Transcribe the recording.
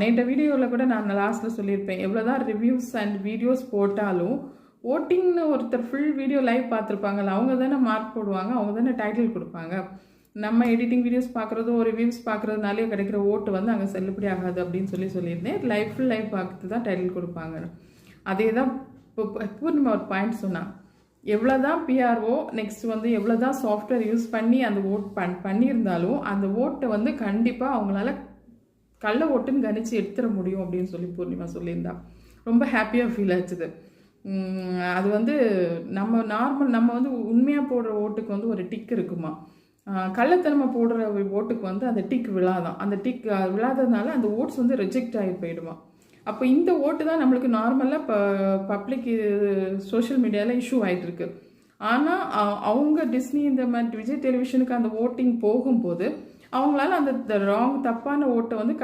நேற்று வீடியோவில் கூட நான் லாஸ்ட்டில் சொல்லியிருப்பேன், எவ்வளோதான் ரிவ்யூஸ் அண்ட் வீடியோஸ் போட்டாலும் ஓட்டிங்னு ஒருத்தர் ஃபுல் வீடியோ லைவ் பார்த்துருப்பாங்கல்ல, அவங்க தானே மார்க் போடுவாங்க, அவங்க தானே டைட்டில் கொடுப்பாங்க. நம்ம எடிட்டிங் வீடியோஸ் பார்க்குறதோ ரிவ்யூஸ் பார்க்குறதுனாலே கிடைக்கிற ஓட்டு வந்து அங்கே செல்லுபடி ஆகாது அப்படின்னு சொல்லியிருந்தேன். ஃபுல் லைவ் பார்த்து தான் டைட்டில் கொடுப்பாங்க. அதே தான் இப்போ நம்ம ஒரு பாயிண்ட் சொன்னால், எவ்வளோ தான் பிஆர்ஓ நெக்ஸ்ட் வந்து எவ்வளோ தான் சாஃப்ட்வேர் யூஸ் பண்ணி அந்த ஓட் பண்ணியிருந்தாலும் அந்த ஓட்டை வந்து கண்டிப்பாக அவங்களால கள்ள ஓட்டுன்னு கணிச்சு எடுத்துட முடியும் அப்படின்னு சொல்லி பூர்ணிமா சொல்லியிருந்தா. ரொம்ப ஹாப்பியாக ஃபீல் ஆச்சுது. அது வந்து நம்ம வந்து உண்மையாக போடுற ஓட்டுக்கு வந்து ஒரு டிக் இருக்குமா, கள்ளத்தனமாக போடுற ஓட்டுக்கு வந்து அந்த டிக் விழாதான். அந்த டிக் விழாததுனால அந்த ஓட்ஸ் வந்து ரிஜெக்ட் ஆகி போயிடுமா. அப்போ இந்த ஓட்டு தான் நம்மளுக்கு நார்மலாக இப்போ பப்ளிக் சோஷியல் மீடியாவில் இஷ்யூ ஆகிட்டு இருக்கு. ஆனால் அவங்க டிஸ்னி இந்த மாதிரி விஜய் டெலிவிஷனுக்கு அந்த ஓட்டிங் போகும்போது அவங்களால அந்த தப்பான ஓட்டை வந்து